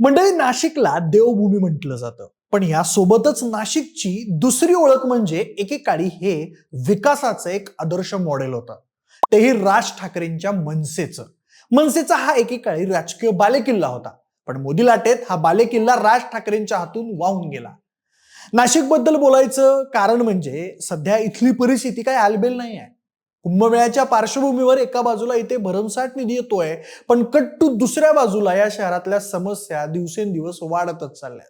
मंडळी, नाशिकला देवभूमी म्हटलं जातं, पण यासोबतच नाशिकची दुसरी ओळख म्हणजे एकेकाळी हे विकासाचं एक आदर्श मॉडेल होतं, तेही राज ठाकरेंच्या मनसेचं. मनसेचा हा एकेकाळी राजकीय बालेकिल्ला होता, पण मोदी लाटेत हा बालेकिल्ला राज ठाकरेंच्या हातून वाहून गेला. नाशिक बद्दल बोलायचं कारण म्हणजे सध्या इथली परिस्थिती काय आलबेल नाही आहे. कुंभमेळ्याच्या पार्श्वभूमीवर एका बाजूला इथे भरमसाठ निधी येतोय, पण कट्टू दुसऱ्या बाजूला या शहरातल्या समस्या दिवसेंदिवस वाढतच चालल्यात.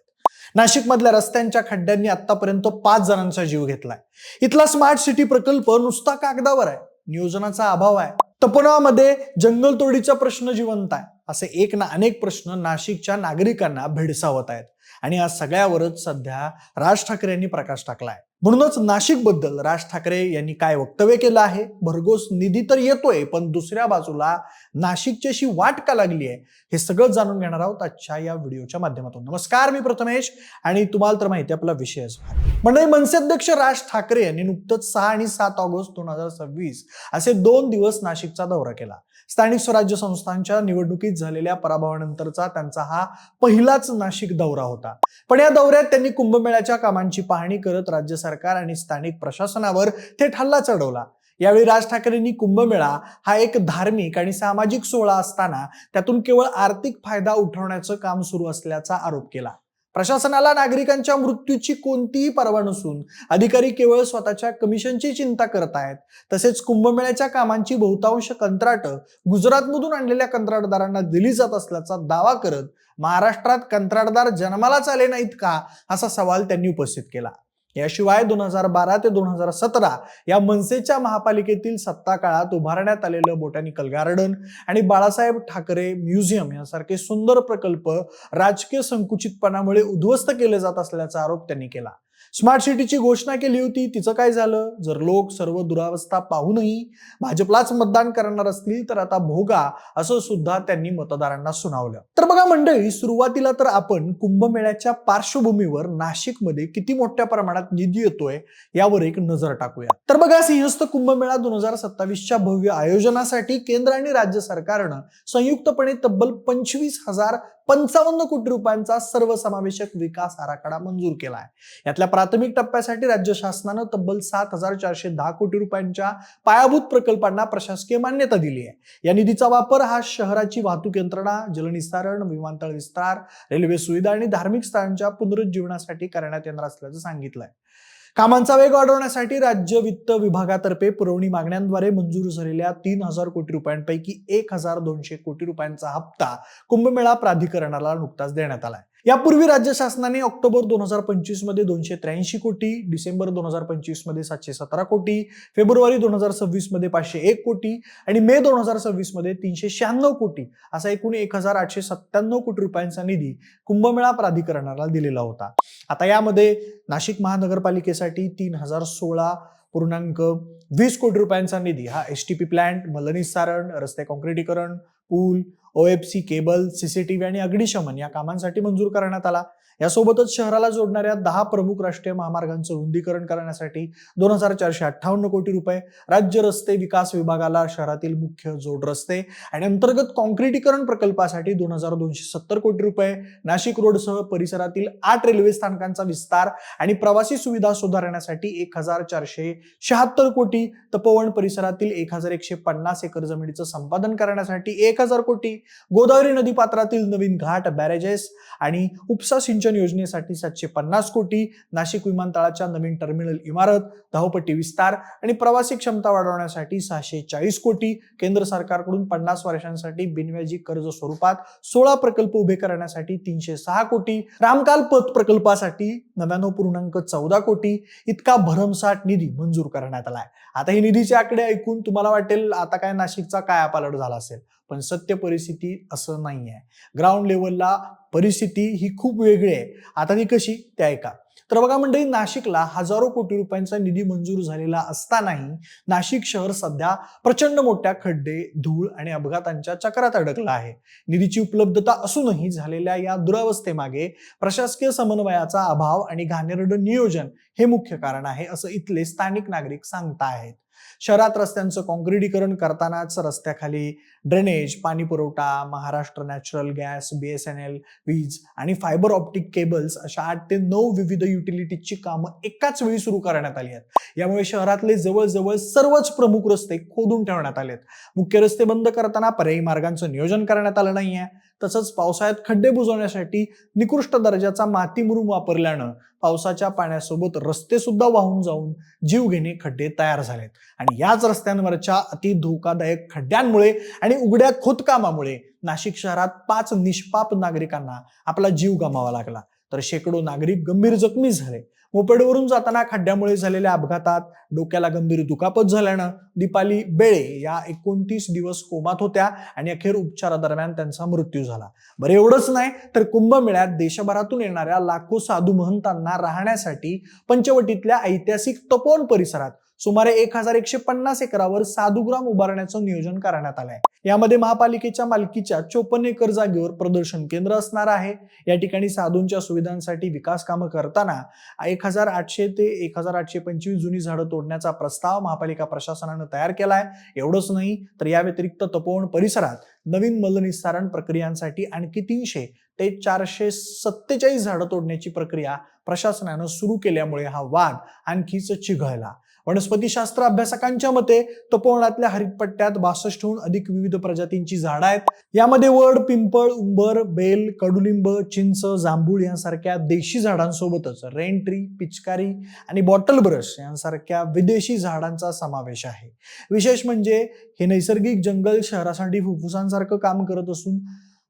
नाशिक मधल्या रस्त्यांच्या खड्ड्यांनी आतापर्यंत 5 जणांचा जीव घेतलाय. इथला स्मार्ट सिटी प्रकल्प नुसता कागदावर आहे, नियोजनाचा अभाव आहे. तपोवनामध्ये जंगलतोडीचा प्रश्न जिवंत आहे. असे एक ना अनेक प्रश्न नाशिकच्या नागरिकांना भेडसावत आहेत आणि या सगळ्यावरच सध्या राज ठाकरे यांनी प्रकाश टाकलाय. म्हणूनच नाशिक बद्दल राज ठाकरे यांनी काय वक्तव्य केलं आहे, भरघोस निधी तर येतोय, पण दुसऱ्या बाजूला नाशिकची अशी वाट का लागली आहे, हे सगळं जाणून घेणार आहोत आजच्या या व्हिडिओच्या माध्यमातून. नमस्कार, मी प्रथमेश आणि तुम्हाला तर माहिती आपला विषयच म्हणजे मनसे अध्यक्ष राज ठाकरे यांनी नुकतंच 6 आणि 7 ऑगस्ट 2026 असे 2 दिवस नाशिकचा दौरा केला. स्थानिक स्वराज्य संस्थांच्या निवडणुकीत झालेल्या पराभवानंतरचा त्यांचा हा पहिलाच नाशिक दौरा होता. पण या दौऱ्यात त्यांनी कुंभमेळ्याच्या कामांची पाहणी करत राज्य सरकार आणि स्थानिक प्रशासनावर थेट हल्ला चढवला. यावेळी राज ठाकरेंनी कुंभमेळा हा एक धार्मिक आणि सामाजिक सोहळा असताना त्यातून केवळ आर्थिक फायदा उठवण्याचं काम सुरू असल्याचा आरोप केला. प्रशासनाला नागरिकांच्या मृत्यूची कोणतीही पर्वा नसून अधिकारी केवळ स्वतःच्या कमिशनची चिंता करत आहेत. तसेच कुंभमेळ्याच्या कामांची बहुतांश कंत्राटं गुजरातमधून आणलेल्या कंत्राटदारांना दिली जात असल्याचा दावा करत महाराष्ट्रात कंत्राटदार जन्मालाच आले नाहीत का, असा सवाल त्यांनी उपस्थित केला. याशिवाय 2012 ते 2017 या मनसेच्या महापालिकेतील सत्ता काळात उभारण्यात आलेलं बोटॅनिकल गार्डन आणि बाळासाहेब ठाकरे म्युझियम यासारखे सुंदर प्रकल्प राजकीय संकुचितपणामुळे उद्ध्वस्त केले जात असल्याचा आरोप त्यांनी केला. स्मार्ट सिटीची घोषणा केली होती, तिचं काय झालं? जर लोक सर्व दुरावस्था पाहूनही भाजपलाच मतदान करणार असतील तर आता भोगा, असं सुद्धा त्यांनी मतदारांना सुनावलं. तर बघा मंडळी, सुरुवातीला तर आपण कुंभमेळ्याच्या पार्श्वभूमीवर नाशिकमध्ये किती मोठ्या प्रमाणात निधी येतोय यावर एक नजर टाकूया. तर बघा, सिंहस्थ कुंभमेळा 2027च्या भव्य आयोजनासाठी केंद्र आणि राज्य सरकारनं संयुक्तपणे तब्बल 25,055 कोटी रुपयांचा सर्वसमावेशक विकास आराखडा मंजूर केला आहे. यातल्या प्राथमिक टप्प्यासाठी राज्य शासनानं तब्बल 7,410 कोटी रुपयांच्या पायाभूत प्रकल्पांना प्रशासकीय मान्यता दिली आहे. या निधीचा वापर हा शहराची वाहतूक यंत्रणा, जलनिस्तारण, विमानतळ विस्तार, रेल्वे सुविधा आणि धार्मिक स्थळांच्या पुनरुज्जीवनासाठी करण्यात येणार असल्याचं सांगितलंय. कामांचा वेग वाढवण्यासाठी राज्य वित्त विभागातर्फे पुरवणी मागण्यांद्वारे मंजूर झालेल्या 3,000 कोटी रुपयांपैकी 1,200 कोटी रुपयांचा हप्ता कुंभमेळा प्राधिकरणाला नुकताच देण्यात आलाय. यापूर्वी राज्य शासनाने ऑक्टोबर 2025 मध्ये 283 कोटी, डिसेंबर 2025 मध्ये 717 कोटी, फेब्रुवारी 2026 मध्ये 501 कोटी आणि मे 2026 मध्ये 396 कोटी असा एकूण 1,897 कोटी रुपयांचा निधी कुंभमेळा प्राधिकरणाला दिलेला होता. आता यामध्ये नाशिक महानगरपालिकेसाठी 3,016.20 कोटी रुपयांचा निधी हा एसटीपी प्लांट, मलनिस्सारण, रस्ते काँक्रिटीकरण, पूल, OFC केबल, CCTV आणि अग्निशमन या कामांसाठी मंजूर करण्यात आला. यासोबतच शहराला जोडणाऱ्या 10 प्रमुख राष्ट्रीय महामार्गांचं रुंदीकरण करण्यासाठी 2,458 कोटी रुपये, राज्य रस्ते विकास विभागाला शहरातील मुख्य जोड रस्ते आणि अंतर्गत काँक्रिटीकरण प्रकल्पासाठी 2,270 कोटी रुपये, नाशिक रोडसह परिसरातील 8 रेल्वे स्थानकांचा विस्तार आणि प्रवासी सुविधा सुधारण्यासाठी 1,476 कोटी, तपोवन परिसरातील 1,150 एकर जमिनीचं संपादन करण्यासाठी 1,000 कोटी, गोदावरी नदी पात्रातील नवीन घाट, बॅरेजेस आणि उपसा सिंचन योजनेसाठी 750 कोटी, नाशिक विमानतळाच्या नवीन टर्मिनल इमारत, धावपट्टी विस्तार आणि प्रवासी क्षमता वाढवण्यासाठी 640 कोटी, केंद्र सरकारकडून 50 वर्षांसाठी बिनव्याजी कर्ज स्वरूपात 16 प्रकल्प उभे करण्यासाठी 306 कोटी, रामकाल पथ प्रकल्पासाठी 99.14 कोटी इतका भरमसाठ निधी मंजूर करण्यात आलाय. आता ही निधीचे आकडे ऐकून तुम्हाला वाटेल आता काय नाशिकचा कायापालट झाला असेल, पण सत्य परिस्थिती असं नाहीये. ग्राउंड लेवलला परिस्थिती ही खूप वेगळी आहे. आता ती कशी, ते ऐका. तर बघा मंडळी, नाशिकला हजारो कोटी रुपयांचा निधी मंजूर झालेला असतानाही नाशिक शहर सध्या प्रचंड मोठ्या खड्डे, धूळ आणि अपघातांच्या चक्रात अडकलं आहे. निधीची उपलब्धता असूनही झालेल्या या दुरावस्थेमागे प्रशासकीय समन्वयाचा अभाव आणि घाणेरडं नियोजन हे मुख्य कारण आहे, असं इथले स्थानिक नागरिक सांगताहेत. शहरात रस्त्यांचं काँक्रिटीकरण करतानाच रस्त्याखाली ड्रेनेज, पाणी पुरवठा, महाराष्ट्र नॅचरल गॅस, BSNL, वीज आणि फायबर ऑप्टिक केबल्स अशा 8 ते 9 विविध युटिलिटीजची कामं एकाच वेळी सुरू करण्यात आली आहेत। यामुळे शहरातले जवळजवळ सर्वच प्रमुख रस्ते खोदून ठेवण्यात आलेत। मुख्य रस्ते बंद करताना पर्यायी मार्गांचं नियोजन करण्यात आलं नाहीये। तसंच पावसाळ्यात खड्डे बुजवण्यासाठी निकृष्ट दर्जाचा माती मुरुम वापरल्यानं पावसाच्या पाण्यासोबत रस्ते सुद्धा वाहून जाऊन जीवघेणे खड्डे तयार झालेत आणि याच रस्त्यांवरच्या अति धोकादायक खड्ड्यांमुळे आणि उघड्या खोदकामामुळे नाशिक शहरात 5 निष्पाप नागरिकांना आपला जीव गमावा लागला, तर शेकडो नागरिक गंभीर जखमी झाले। मोपेडवरून जाताना खड्ड्यामुळे झालेल्या अपघातात डोक्याला गंभीर दुखापत झाल्यानं दीपाली बेळे या 29 दिवस कोमात होत्या आणि अखेर उपचारादरम्यान त्यांचा मृत्यू झाला। बरं एवढंच नाही तर कुंभमेळ्यात देशभरातून येणाऱ्या लाखो साधू महंतांना राहण्यासाठी पंचवटीतल्या ऐतिहासिक तपोवन परिसरात सुमारे 1150 एकरावर साधुग्राम उभारण्याचं नियोजन करण्यात आलंय। यामध्ये महापालिकेच्या मालकीच्या 54 एकर जागेवर प्रदर्शन केंद्र असणार आहे। या ठिकाणी साधूंच्या सुविधांसाठी विकास कामं करताना 1800 ते 1825 जुनी झाडं तोडण्याचा प्रस्ताव महापालिका प्रशासनानं तयार केलाय। एवढंच नाही तर या व्यतिरिक्त तपोवन परिसरात नवीन मलनिस्सारण प्रक्रियांसाठी आणखी 300 ते 447 झाडं तोडण्याची प्रक्रिया प्रशासनानं सुरू केल्यामुळे हा वाद आणखीच चिघळला। वनस्पतीशास्त्र अभ्यासकांच्या मते तपोवनातल्या हरितपट्ट्यात 62हून अधिक विविध प्रजातींची झाडं आहेत। यामध्ये वड, पिंपळ, उंबर, बेल, कडुलिंब, चिंच, जांभूळ यांसारख्या देशी झाडांसोबतच रेन ट्री, पिचकारी आणि बॉटल ब्रश यांसारख्या विदेशी झाडांचा समावेश आहे। विशेष म्हणजे हे नैसर्गिक जंगल शहरासाठी फुफ्फुसांसारखं काम करत असून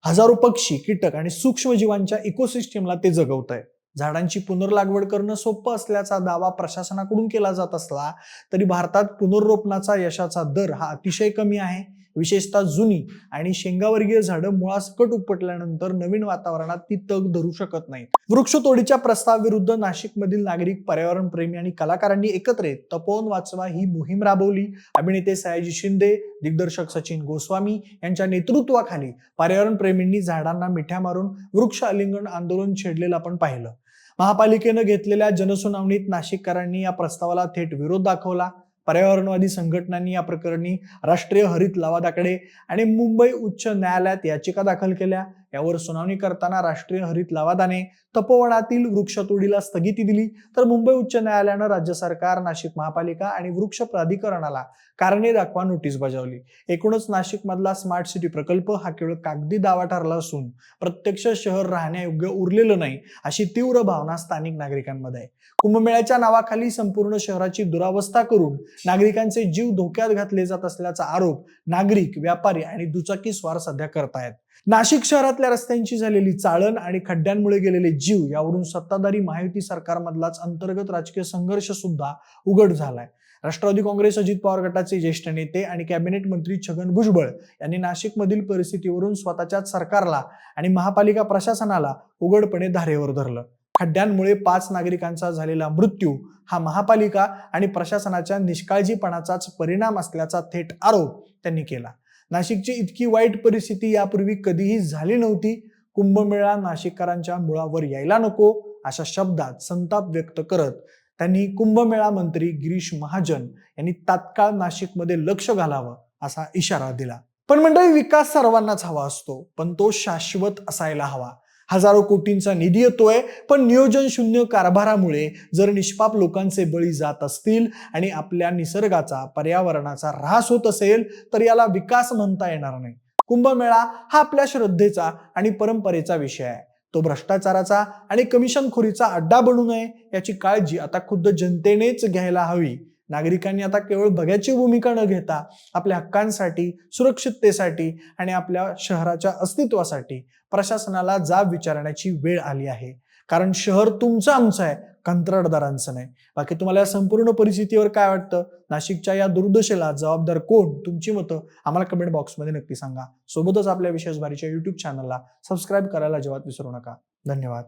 हजारो पक्षी, कीटक आणि सूक्ष्मजीवांच्या इकोसिस्टीमला ते जगवतंय। झाडांची पुनर्लागवड करणं सोपं असल्याचा दावा प्रशासनाकडून केला जात असला तरी भारतात पुनर्रोपणाचा यशाचा दर हा अतिशय कमी आहे। विशेषतः जुनी आणि शेंगावर्गीय झाडं मुळासकट उपटल्यानंतर नवीन वातावरणात ती तग धरू शकत नाहीत। वृक्षतोडीच्या प्रस्तावाविरुद्ध नाशिकमधील नागरिक, पर्यावरण प्रेमी आणि कलाकारांनी एकत्र येत तपोवन वाचवा ही मोहीम राबवली। अभिनेते सयाजी शिंदे, दिग्दर्शक सचिन गोस्वामी यांच्या नेतृत्वाखाली पर्यावरण प्रेमींनी झाडांना मिठ्या मारून वृक्ष आलिंगन आंदोलन छेडलेलं आपण पाहिलं। महापालिकेनं घेतलेल्या जनसुनावणीत नाशिककरांनी या प्रस्तावाला थेट विरोध दाखवला। पर्यावरणवादी संघटनांनी या प्रकरणी राष्ट्रीय हरित लवादाकडे आणि मुंबई उच्च न्यायालयात याचिका दाखल केल्या। यावर सुनावणी करताना राष्ट्रीय हरित लवादाने तपोवनातील वृक्षतोडीला स्थगिती दिली, तर मुंबई उच्च न्यायालयानं राज्य सरकार, नाशिक महापालिका आणि वृक्ष प्राधिकरणाला कारणे दाखवा नोटीस बजावली। एकूणच नाशिक मधला स्मार्ट सिटी प्रकल्प हा केवळ कागदी दावा ठरला असून प्रत्यक्ष शहर राहण्यायोग्य उरलेलं नाही, अशी तीव्र भावना स्थानिक नागरिकांमध्ये आहे। कुंभमेळ्याच्या नावाखाली संपूर्ण शहराची दुरावस्था करून नागरिकांचे जीव धोक्यात घातले जात असल्याचा आरोप नागरिक, व्यापारी आणि दुचाकीस्वार सध्या करतायत। नाशिक शहरातल्या रस्त्यांची झालेली चाळण आणि खड्ड्यांमुळे गेलेले जीव यावरून सत्ताधारी महायुती सरकारमधलाच अंतर्गत राजकीय संघर्ष सुद्धा उघड झालाय। राष्ट्रवादी काँग्रेस अजित पवार गटाचे ज्येष्ठ नेते आणि कॅबिनेट मंत्री छगन भुजबळ यांनी नाशिकमधील परिस्थितीवरून स्वतःच्याच सरकारला आणि महापालिका प्रशासनाला उघडपणे धारेवर धरलं। खड्ड्यांमुळे 5 नागरिकांचा झालेला मृत्यू हा महापालिका आणि प्रशासनाच्या निष्काळजीपणाचाच परिणाम असल्याचा थेट आरोप त्यांनी केला। नाशिकची इतकी वाईट परिस्थिती यापूर्वी कधीही झाली नव्हती। कुंभमेळा नाशिककरांच्या मुळावर यायला नको अशा शब्दात संताप व्यक्त करत त्यांनी कुंभमेळा मंत्री गिरीश महाजन यांनी तात्काळ नाशिकमध्ये लक्ष घालावं असा इशारा दिला। पण मंडळी, विकास सर्वांनाच हवा असतो, पण तो शाश्वत असायला हवा। हजारो कोटींचा निधी येतोय, पण नियोजन शून्य कारभारामुळे जर निष्पाप लोकांचे बळी जात असतील आणि आपल्या निसर्गाचा, पर्यावरणाचा ऱ्हास होत असेल तर याला विकास म्हणता येणार नाही। कुंभमेळा हा आपल्या श्रद्धेचा आणि परंपरेचा विषय आहे। तो भ्रष्टाचाराचा आणि कमिशनखोरीचा अड्डा बनू नये याची काळजी आता खुद्द जनतेनेच घ्यायला हवी। नागरिकांनी आता केवळ बघ्याची भूमिका न घेता आपल्या हक्कांसाठी, सुरक्षिततेसाठी आणि आपल्या शहराच्या अस्तित्वासाठी प्रशासनाला जाब विचारण्याची वेळ आली आहे। कारण शहर तुमचं, आमचं आहे, कंत्राटदारांचं नाही। बाकी तुम्हाला या संपूर्ण परिस्थितीवर काय वाटतं? नाशिकच्या या दुर्दशेला जबाबदार कोण? तुमची मतं आम्हाला कमेंट बॉक्समध्ये नक्की सांगा। सोबतच आपल्या विशेष भारीच्या YouTube चॅनलला सबस्क्राईब करायला अजिबात विसरू नका। धन्यवाद।